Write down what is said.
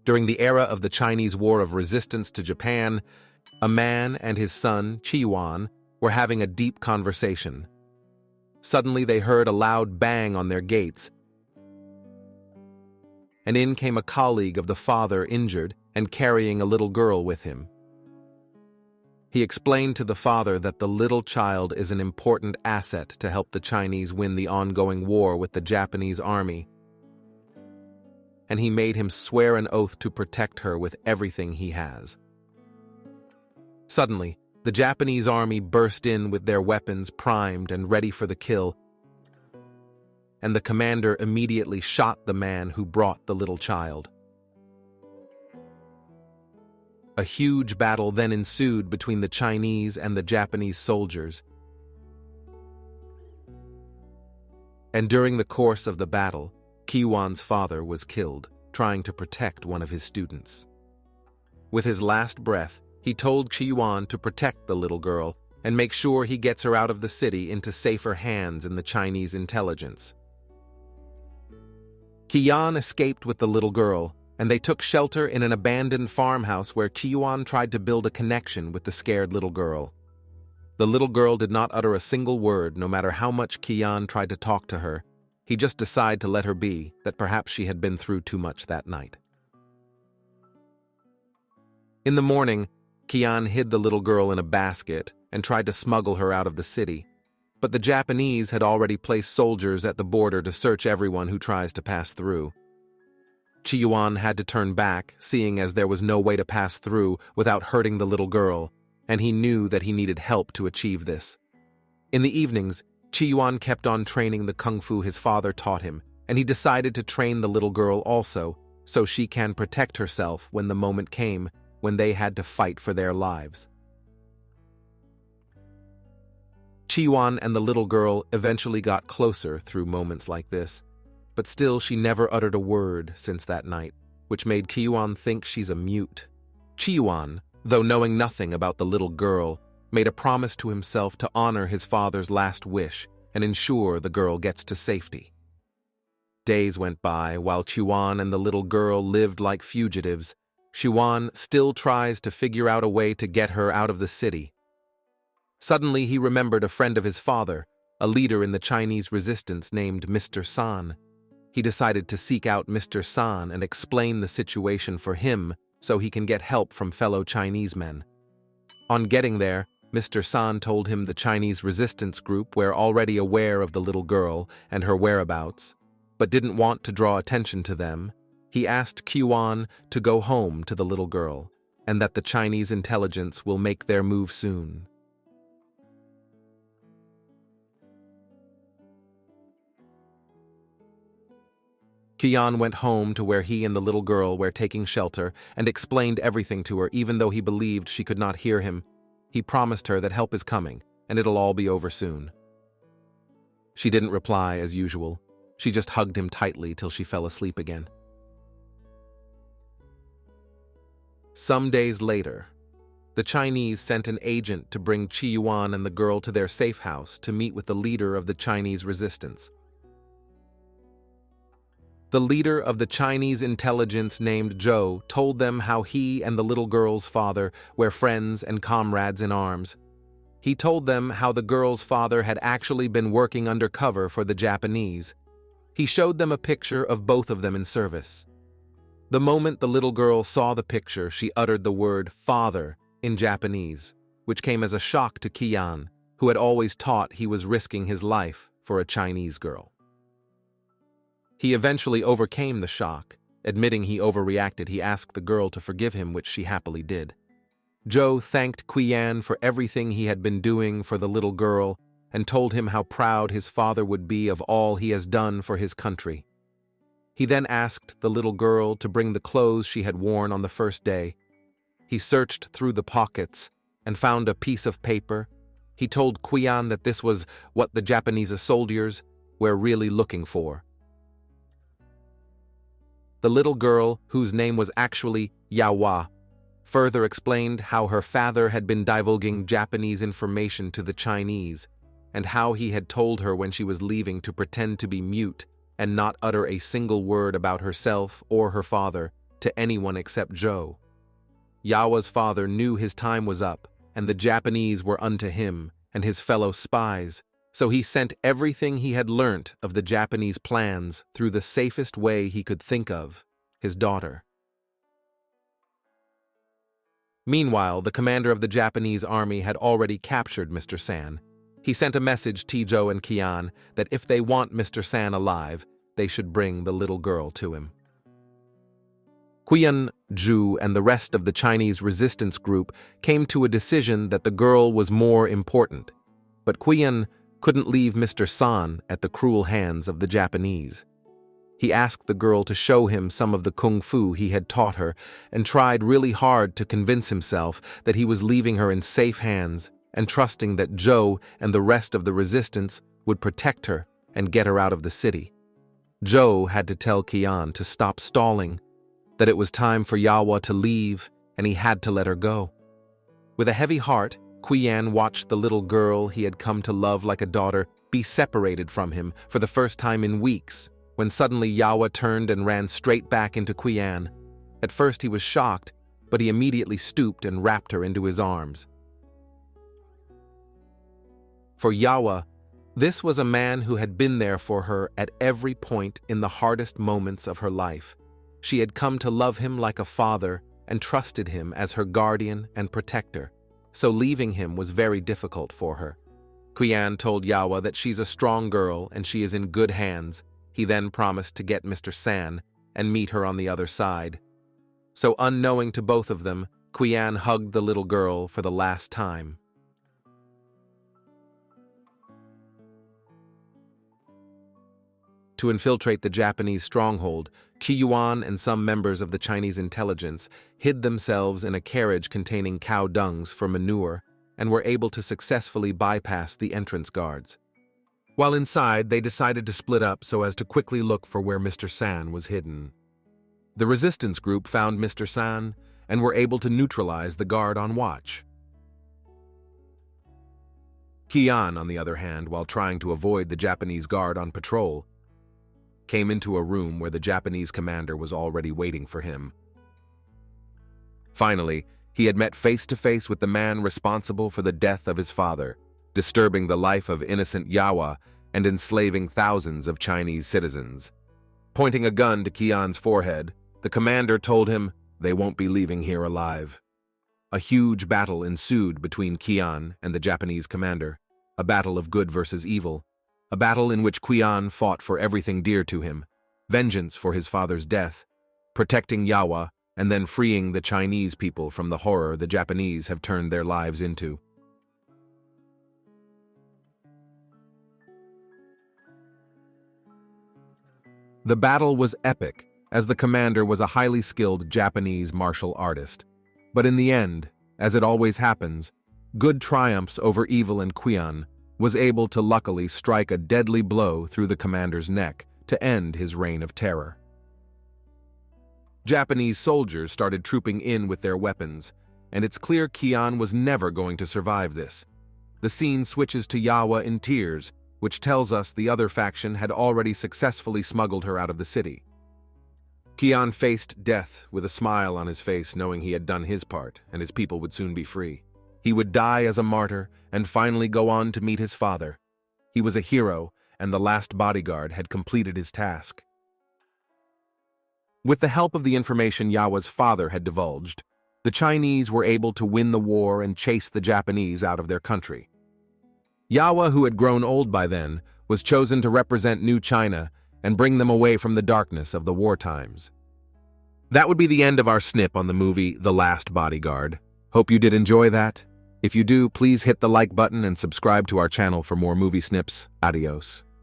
During the era of the Chinese War of Resistance to Japan, a man and his son, Qiyuan, were having a deep conversation. Suddenly they heard a loud bang on their gates, and in came a colleague of the father, injured and carrying a little girl with him. He explained to the father that the little child is an important asset to help the Chinese win the ongoing war with the Japanese army, and he made him swear an oath to protect her with everything he has. Suddenly, the Japanese army burst in with their weapons primed and ready for the kill, and the commander immediately shot the man who brought the little child. A huge battle then ensued between the Chinese and the Japanese soldiers, and during the course of the battle, Qiyuan's father was killed, trying to protect one of his students. With his last breath, he told Qiyuan to protect the little girl and make sure he gets her out of the city into safer hands in the Chinese intelligence. Qiyuan escaped with the little girl, and they took shelter in an abandoned farmhouse where Qiyuan tried to build a connection with the scared little girl. The little girl did not utter a single word, no matter how much Qiyuan tried to talk to her. He just decided to let her be, that perhaps she had been through too much that night. In the morning, Qiyuan hid the little girl in a basket and tried to smuggle her out of the city, but the Japanese had already placed soldiers at the border to search everyone who tries to pass through. Qiyuan had to turn back, seeing as there was no way to pass through without hurting the little girl, and he knew that he needed help to achieve this. In the evenings, Qiyuan kept on training the kung fu his father taught him, and he decided to train the little girl also, so she can protect herself when the moment came when they had to fight for their lives. Qiyuan and the little girl eventually got closer through moments like this, but still she never uttered a word since that night, which made Qiyuan think she's a mute. Qiyuan, though knowing nothing about the little girl, made a promise to himself to honor his father's last wish and ensure the girl gets to safety. Days went by while Qiyuan and the little girl lived like fugitives. Qiyuan still tries to figure out a way to get her out of the city. Suddenly he remembered a friend of his father, a leader in the Chinese resistance named Mr. San. He decided to seek out Mr. San and explain the situation for him so he can get help from fellow Chinese men. On getting there, Mr. San told him the Chinese resistance group were already aware of the little girl and her whereabouts, but didn't want to draw attention to them. He asked Qiyuan to go home to the little girl, and that the Chinese intelligence will make their move soon. Qiyuan went home to where he and the little girl were taking shelter and explained everything to her, even though he believed she could not hear him. He promised her that help is coming, and it'll all be over soon. She didn't reply as usual. She just hugged him tightly till she fell asleep again. Some days later, the Chinese sent an agent to bring Qiyuan and the girl to their safe house to meet with the leader of the Chinese resistance. The leader of the Chinese intelligence named Zhou told them how he and the little girl's father were friends and comrades in arms. He told them how the girl's father had actually been working undercover for the Japanese. He showed them a picture of both of them in service. The moment the little girl saw the picture, she uttered the word "father" in Japanese, which came as a shock to Qiyuan, who had always taught he was risking his life for a Chinese girl. He eventually overcame the shock. Admitting he overreacted, he asked the girl to forgive him, which she happily did. Zhou thanked Qiyuan for everything he had been doing for the little girl and told him how proud his father would be of all he has done for his country. He then asked the little girl to bring the clothes she had worn on the first day. He searched through the pockets and found a piece of paper. He told Qiyuan that this was what the Japanese soldiers were really looking for. The little girl, whose name was actually Yawa, further explained how her father had been divulging Japanese information to the Chinese, and how he had told her when she was leaving to pretend to be mute and not utter a single word about herself or her father, to anyone except Joe. Yawa's father knew his time was up, and the Japanese were unto him and his fellow spies, so he sent everything he had learnt of the Japanese plans through the safest way he could think of, his daughter. Meanwhile, the commander of the Japanese army had already captured Mr. San. He sent a message to Joe and Qian that if they want Mr. San alive, they should bring the little girl to him. Qian, Zhu, and the rest of the Chinese resistance group came to a decision that the girl was more important, but Qian couldn't leave Mr. San at the cruel hands of the Japanese. He asked the girl to show him some of the kung fu he had taught her and tried really hard to convince himself that he was leaving her in safe hands and trusting that Zhou and the rest of the resistance would protect her and get her out of the city. Zhou had to tell Qian to stop stalling, that it was time for Yawa to leave and he had to let her go. With a heavy heart, Qian watched the little girl he had come to love like a daughter be separated from him for the first time in weeks, when suddenly Yawa turned and ran straight back into Qian. At first he was shocked, but he immediately stooped and wrapped her into his arms. For Yawa, this was a man who had been there for her at every point in the hardest moments of her life. She had come to love him like a father and trusted him as her guardian and protector, so leaving him was very difficult for her. Qian told Yawa that she's a strong girl and she is in good hands. He then promised to get Mr. San and meet her on the other side. So unknowing to both of them, Qian hugged the little girl for the last time. To infiltrate the Japanese stronghold, Qiyuan and some members of the Chinese intelligence hid themselves in a carriage containing cow dungs for manure and were able to successfully bypass the entrance guards. While inside, they decided to split up so as to quickly look for where Mr. San was hidden. The resistance group found Mr. San and were able to neutralize the guard on watch. Qian, on the other hand, while trying to avoid the Japanese guard on patrol, came into a room where the Japanese commander was already waiting for him. Finally, he had met face-to-face with the man responsible for the death of his father, disturbing the life of innocent Yawa and enslaving thousands of Chinese citizens. Pointing a gun to Qian's forehead, the commander told him they won't be leaving here alive. A huge battle ensued between Qian and the Japanese commander, a battle of good versus evil, a battle in which Qian fought for everything dear to him, vengeance for his father's death, protecting Yawa, and then freeing the Chinese people from the horror the Japanese have turned their lives into. The battle was epic, as the commander was a highly skilled Japanese martial artist. But in the end, as it always happens, good triumphs over evil, and Qian was able to luckily strike a deadly blow through the commander's neck to end his reign of terror. Japanese soldiers started trooping in with their weapons, and it's clear Qian was never going to survive this. The scene switches to Yawa in tears, which tells us the other faction had already successfully smuggled her out of the city. Qian faced death with a smile on his face, knowing he had done his part and his people would soon be free. He would die as a martyr and finally go on to meet his father. He was a hero, and the last bodyguard had completed his task. With the help of the information Yawa's father had divulged, the Chinese were able to win the war and chase the Japanese out of their country. Yawa, who had grown old by then, was chosen to represent New China and bring them away from the darkness of the war times. That would be the end of our snip on the movie The Last Bodyguard. Hope you did enjoy that. If you do, please hit the like button and subscribe to our channel for more movie snips. Adios.